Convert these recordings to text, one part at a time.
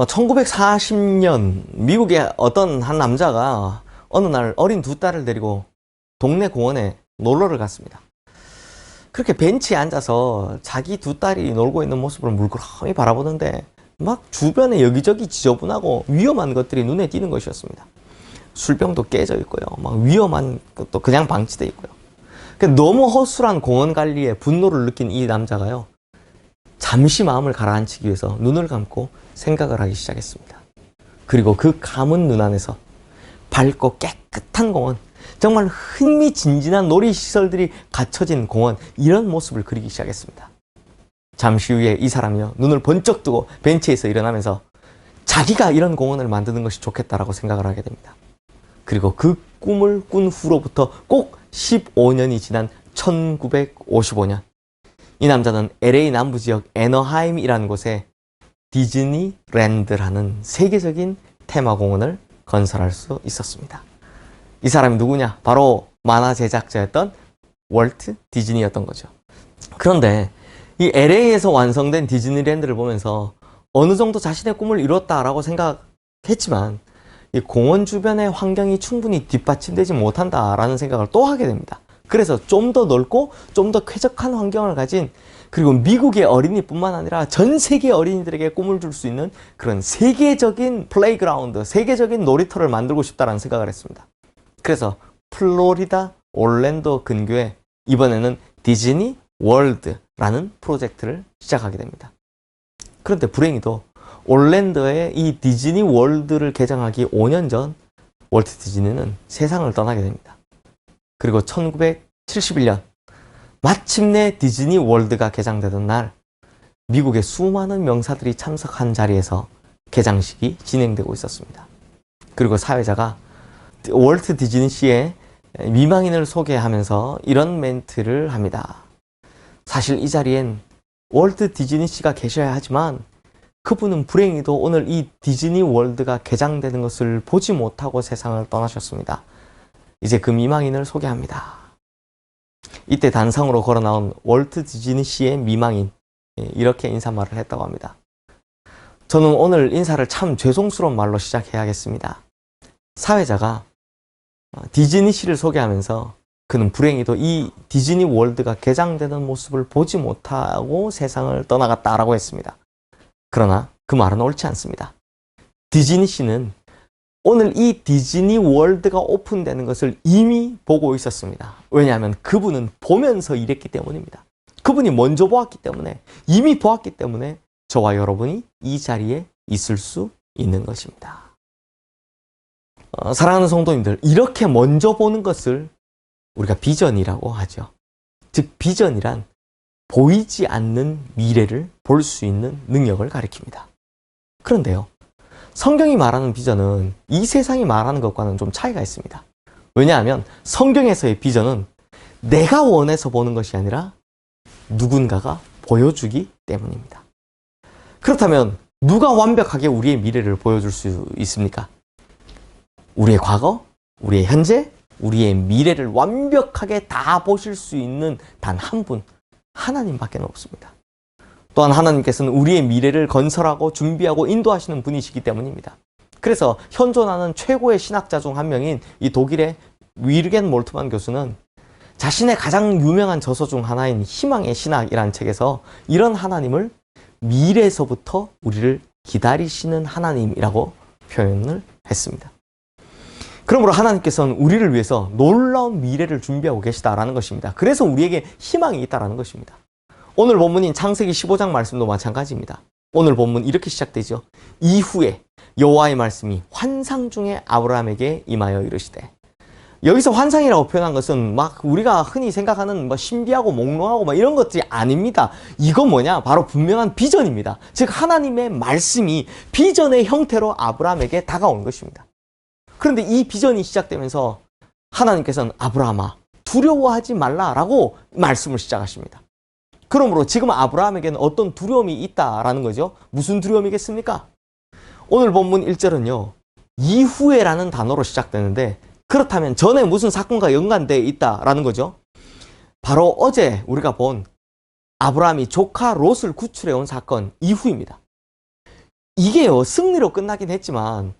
1940년 미국의 어떤 한 남자가 어느 날 어린 두 딸을 데리고 동네 공원에 놀러를 갔습니다. 그렇게 벤치에 앉아서 자기 두 딸이 놀고 있는 모습을 물끄러미 바라보는데 막 주변에 여기저기 지저분하고 위험한 것들이 눈에 띄는 것이었습니다. 술병도 깨져 있고요. 막 위험한 것도 그냥 방치되어 있고요. 너무 허술한 공원 관리에 분노를 느낀 이 남자가요, 잠시 마음을 가라앉히기 위해서 눈을 감고 생각을 하기 시작했습니다. 그리고 그 감은 눈 안에서 밝고 깨끗한 공원, 정말 흥미진진한 놀이시설들이 갖춰진 공원, 이런 모습을 그리기 시작했습니다. 잠시 후에 이 사람이요, 눈을 번쩍 뜨고 벤치에서 일어나면서 자기가 이런 공원을 만드는 것이 좋겠다라고 생각을 하게 됩니다. 그리고 그 꿈을 꾼 후로부터 꼭 15년이 지난 1955년, 이 남자는 LA 남부지역 애너하임이라는 곳에 디즈니랜드라는 세계적인 테마공원을 건설할 수 있었습니다. 이 사람이 누구냐? 바로 만화 제작자였던 월트 디즈니였던 거죠. 그런데 이 LA에서 완성된 디즈니랜드를 보면서 어느 정도 자신의 꿈을 이뤘다라고 생각했지만 이 공원 주변의 환경이 충분히 뒷받침되지 못한다라는 생각을 또 하게 됩니다. 그래서 좀 더 넓고 좀 더 쾌적한 환경을 가진, 그리고 미국의 어린이뿐만 아니라 전 세계 어린이들에게 꿈을 줄 수 있는 그런 세계적인 플레이그라운드, 세계적인 놀이터를 만들고 싶다라는 생각을 했습니다. 그래서 플로리다 올랜도 근교에 이번에는 디즈니 월드라는 프로젝트를 시작하게 됩니다. 그런데 불행히도 올랜도의 이 디즈니 월드를 개장하기 5년 전 월트 디즈니는 세상을 떠나게 됩니다. 그리고 1971년 마침내 디즈니 월드가 개장되던 날, 미국의 수많은 명사들이 참석한 자리에서 개장식이 진행되고 있었습니다. 그리고 사회자가 월트 디즈니 씨의 미망인을 소개하면서 이런 멘트를 합니다. 사실 이 자리엔 월트 디즈니 씨가 계셔야 하지만 그분은 불행히도 오늘 이 디즈니 월드가 개장되는 것을 보지 못하고 세상을 떠나셨습니다. 이제 그 미망인을 소개합니다. 이때 단상으로 걸어 나온 월트 디즈니 씨의 미망인, 이렇게 인사말을 했다고 합니다. 저는 오늘 인사를 참 죄송스러운 말로 시작해야겠습니다. 사회자가 디즈니 씨를 소개하면서 그는 불행히도 이 디즈니 월드가 개장되는 모습을 보지 못하고 세상을 떠나갔다라고 했습니다. 그러나 그 말은 옳지 않습니다. 디즈니 씨는 오늘 이 디즈니 월드가 오픈되는 것을 이미 보고 있었습니다. 왜냐하면 그분은 보면서 일했기 때문입니다. 그분이 먼저 보았기 때문에, 이미 보았기 때문에 저와 여러분이 이 자리에 있을 수 있는 것입니다. 사랑하는 성도님들, 이렇게 먼저 보는 것을 우리가 비전이라고 하죠. 즉 비전이란 보이지 않는 미래를 볼 수 있는 능력을 가리킵니다. 그런데요, 성경이 말하는 비전은 이 세상이 말하는 것과는 좀 차이가 있습니다. 왜냐하면 성경에서의 비전은 내가 원해서 보는 것이 아니라 누군가가 보여주기 때문입니다. 그렇다면 누가 완벽하게 우리의 미래를 보여줄 수 있습니까? 우리의 과거, 우리의 현재, 우리의 미래를 완벽하게 다 보실 수 있는 단 한 분, 하나님밖에 없습니다. 또한 하나님께서는 우리의 미래를 건설하고 준비하고 인도하시는 분이시기 때문입니다. 그래서 현존하는 최고의 신학자 중 한 명인 이 독일의 위르겐 몰트만 교수는 자신의 가장 유명한 저서 중 하나인 희망의 신학이라는 책에서 이런 하나님을 미래에서부터 우리를 기다리시는 하나님이라고 표현을 했습니다. 그러므로 하나님께서는 우리를 위해서 놀라운 미래를 준비하고 계시다라는 것입니다. 그래서 우리에게 희망이 있다라는 것입니다. 오늘 본문인 창세기 15장 말씀도 마찬가지입니다. 오늘 본문 이렇게 시작되죠. 이후에 여호와의 말씀이 환상 중에 아브라함에게 임하여 이르시되, 여기서 환상이라고 표현한 것은 막 우리가 흔히 생각하는 뭐 신비하고 몽롱하고 막 이런 것들이 아닙니다. 이거 뭐냐? 바로 분명한 비전입니다. 즉 하나님의 말씀이 비전의 형태로 아브라함에게 다가온 것입니다. 그런데 이 비전이 시작되면서 하나님께서는 아브라함아, 두려워하지 말라라고 말씀을 시작하십니다. 그러므로 지금 아브라함에게는 어떤 두려움이 있다라는 거죠. 무슨 두려움이겠습니까? 오늘 본문 1절은요, 이후에라는 단어로 시작되는데, 그렇다면 전에 무슨 사건과 연관되어 있다라는 거죠. 바로 어제 우리가 본 아브라함이 조카 롯을 구출해 온 사건 이후입니다. 이게요, 승리로 끝나긴 했지만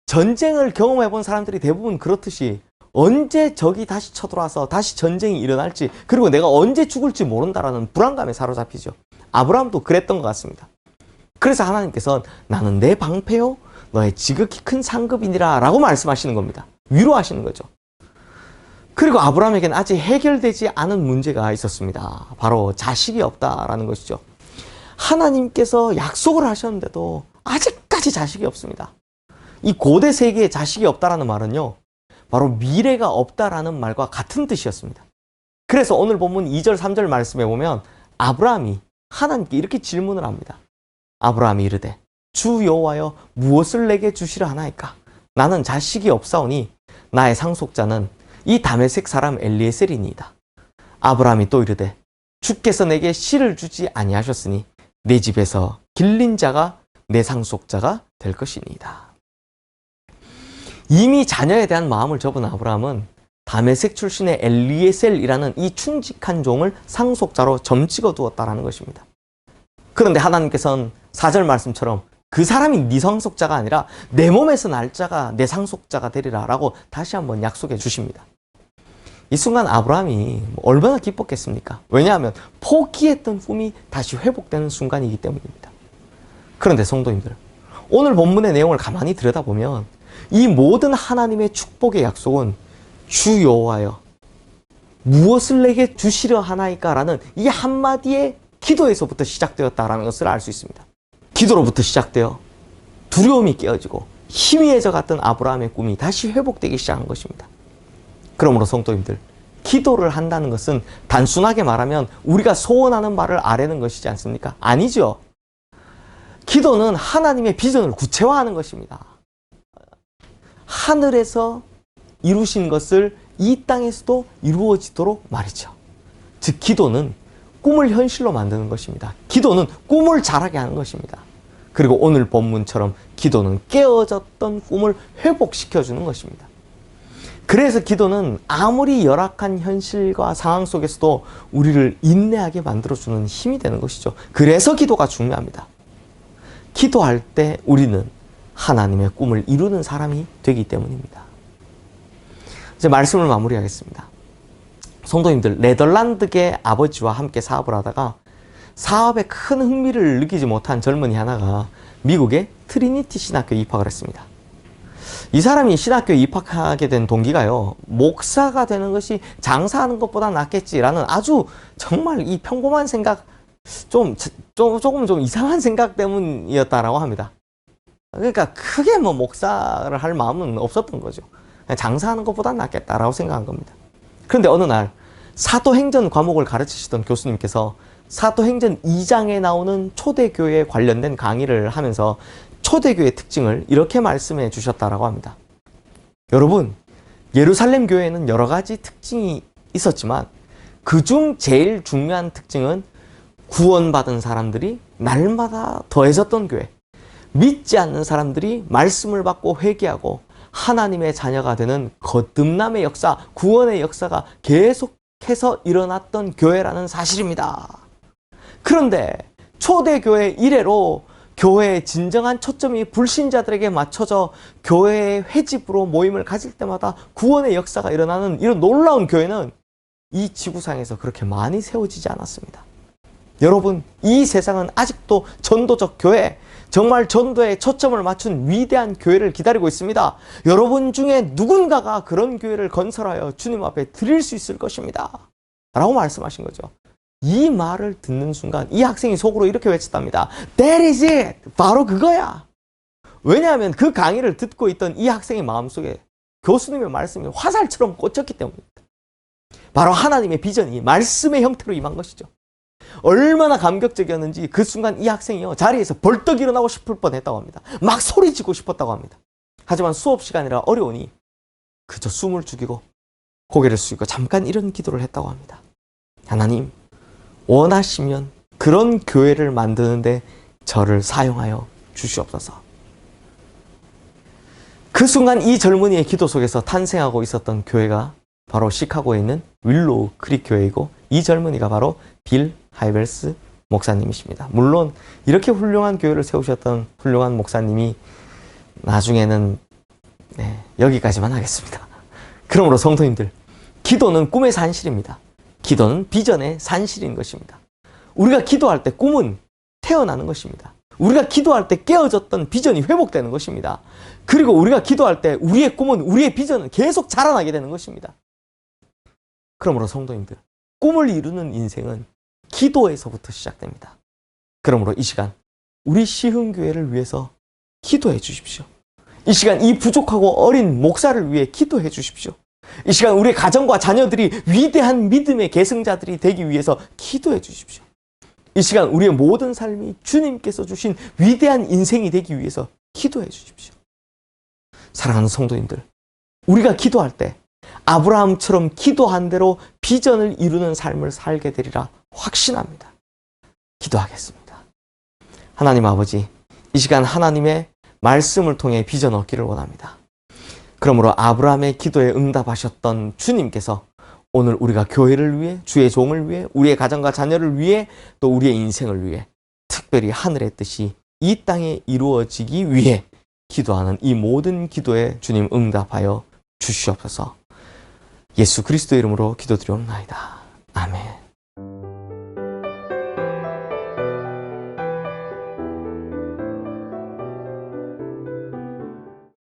전쟁을 경험해 본 사람들이 대부분 그렇듯이 언제 적이 다시 쳐들어와서 다시 전쟁이 일어날지, 그리고 내가 언제 죽을지 모른다라는 불안감에 사로잡히죠. 아브라함도 그랬던 것 같습니다. 그래서 하나님께서는 나는 내 방패요 너의 지극히 큰 상급이니라 라고 말씀하시는 겁니다. 위로하시는 거죠. 그리고 아브라함에게는 아직 해결되지 않은 문제가 있었습니다. 바로 자식이 없다라는 것이죠. 하나님께서 약속을 하셨는데도 아직까지 자식이 없습니다. 이 고대 세계에 자식이 없다라는 말은요, 바로 미래가 없다라는 말과 같은 뜻이었습니다. 그래서 오늘 본문 2절, 3절 말씀에 보면 아브라함이 하나님께 이렇게 질문을 합니다. 아브라함이 이르되 주 여호와여 무엇을 내게 주시려 하나이까? 나는 자식이 없사오니 나의 상속자는 이 다메섹 사람 엘리에셀이니이다. 아브라함이 또 이르되 주께서 내게 씨를 주지 아니하셨으니 내 집에서 길린 자가 내 상속자가 될 것이니이다. 이미 자녀에 대한 마음을 접은 아브라함은 다메섹 출신의 엘리에셀이라는 이 충직한 종을 상속자로 점찍어 두었다라는 것입니다. 그런데 하나님께서는 4절 말씀처럼 그 사람이 네 상속자가 아니라 내 몸에서 날 자가 내 상속자가 되리라 라고 다시 한번 약속해 주십니다. 이 순간 아브라함이 얼마나 기뻤겠습니까? 왜냐하면 포기했던 꿈이 다시 회복되는 순간이기 때문입니다. 그런데 성도님들, 오늘 본문의 내용을 가만히 들여다보면 이 모든 하나님의 축복의 약속은 주 여호와여 무엇을 내게 주시려 하나이까? 라는 이 한마디의 기도에서부터 시작되었다는 것을 알 수 있습니다. 기도로부터 시작되어 두려움이 깨어지고 희미해져 갔던 아브라함의 꿈이 다시 회복되기 시작한 것입니다. 그러므로 성도님들, 기도를 한다는 것은 단순하게 말하면 우리가 소원하는 바를 아뢰는 것이지 않습니까? 아니죠. 기도는 하나님의 비전을 구체화하는 것입니다. 하늘에서 이루신 것을 이 땅에서도 이루어지도록 말이죠. 즉 기도는 꿈을 현실로 만드는 것입니다. 기도는 꿈을 자라게 하는 것입니다. 그리고 오늘 본문처럼 기도는 깨어졌던 꿈을 회복시켜주는 것입니다. 그래서 기도는 아무리 열악한 현실과 상황 속에서도 우리를 인내하게 만들어주는 힘이 되는 것이죠. 그래서 기도가 중요합니다. 기도할 때 우리는 하나님의 꿈을 이루는 사람이 되기 때문입니다. 이제 말씀을 마무리하겠습니다. 성도님들, 네덜란드계 아버지와 함께 사업을 하다가 사업에 큰 흥미를 느끼지 못한 젊은이 하나가 미국의 트리니티 신학교에 입학을 했습니다. 이 사람이 신학교에 입학하게 된 동기가요, 목사가 되는 것이 장사하는 것보다 낫겠지라는 아주 정말 이 평범한 생각, 조금 좀 이상한 생각 때문이었다라고 합니다. 그러니까 크게 뭐 목사를 할 마음은 없었던 거죠. 그냥 장사하는 것보다 낫겠다라고 생각한 겁니다. 그런데 어느 날 사도행전 과목을 가르치시던 교수님께서 사도행전 2장에 나오는 초대교회에 관련된 강의를 하면서 초대교회의 특징을 이렇게 말씀해 주셨다라고 합니다. 여러분, 예루살렘 교회에는 여러 가지 특징이 있었지만 그중 제일 중요한 특징은 구원받은 사람들이 날마다 더해졌던 교회, 믿지 않는 사람들이 말씀을 받고 회개하고 하나님의 자녀가 되는 거듭남의 역사, 구원의 역사가 계속해서 일어났던 교회라는 사실입니다. 그런데 초대교회 이래로 교회의 진정한 초점이 불신자들에게 맞춰져 교회의 회집으로 모임을 가질 때마다 구원의 역사가 일어나는 이런 놀라운 교회는 이 지구상에서 그렇게 많이 세워지지 않았습니다. 여러분, 이 세상은 아직도 전도적 교회, 정말 전도에 초점을 맞춘 위대한 교회를 기다리고 있습니다. 여러분 중에 누군가가 그런 교회를 건설하여 주님 앞에 드릴 수 있을 것입니다. 라고 말씀하신 거죠. 이 말을 듣는 순간 이 학생이 속으로 이렇게 외쳤답니다. That is it! 바로 그거야! 왜냐하면 그 강의를 듣고 있던 이 학생의 마음속에 교수님의 말씀이 화살처럼 꽂혔기 때문입니다. 바로 하나님의 비전이 말씀의 형태로 임한 것이죠. 얼마나 감격적이었는지 그 순간 이 학생이요, 자리에서 벌떡 일어나고 싶을 뻔했다고 합니다. 막 소리치고 싶었다고 합니다. 하지만 수업 시간이라 어려우니 그저 숨을 죽이고 고개를 숙이고 잠깐 이런 기도를 했다고 합니다. 하나님, 원하시면 그런 교회를 만드는데 저를 사용하여 주시옵소서. 그 순간 이 젊은이의 기도 속에서 탄생하고 있었던 교회가 바로 시카고에 있는 윌로우 크릭 교회이고, 이 젊은이가 바로 빌 하이벨스 목사님이십니다. 물론 이렇게 훌륭한 교회를 세우셨던 훌륭한 목사님이 나중에는 여기까지만 하겠습니다. 그러므로 성도님들, 기도는 꿈의 산실입니다. 기도는 비전의 산실인 것입니다. 우리가 기도할 때 꿈은 태어나는 것입니다. 우리가 기도할 때 깨어졌던 비전이 회복되는 것입니다. 그리고 우리가 기도할 때 우리의 꿈은, 우리의 비전은 계속 자라나게 되는 것입니다. 그러므로 성도님들, 꿈을 이루는 인생은 기도에서부터 시작됩니다. 그러므로 이 시간 우리 시흥교회를 위해서 기도해 주십시오. 이 시간 이 부족하고 어린 목사를 위해 기도해 주십시오. 이 시간 우리 가정과 자녀들이 위대한 믿음의 계승자들이 되기 위해서 기도해 주십시오. 이 시간 우리의 모든 삶이 주님께서 주신 위대한 인생이 되기 위해서 기도해 주십시오. 사랑하는 성도님들, 우리가 기도할 때 아브라함처럼 기도한 대로 비전을 이루는 삶을 살게 되리라 확신합니다. 기도하겠습니다. 하나님 아버지, 이 시간 하나님의 말씀을 통해 비전 얻기를 원합니다. 그러므로 아브라함의 기도에 응답하셨던 주님께서 오늘 우리가 교회를 위해, 주의 종을 위해, 우리의 가정과 자녀를 위해, 또 우리의 인생을 위해 특별히 하늘의 뜻이 이 땅에 이루어지기 위해 기도하는 이 모든 기도에 주님 응답하여 주시옵소서. 예수 그리스도의 이름으로 기도드리옵나이다. 아멘.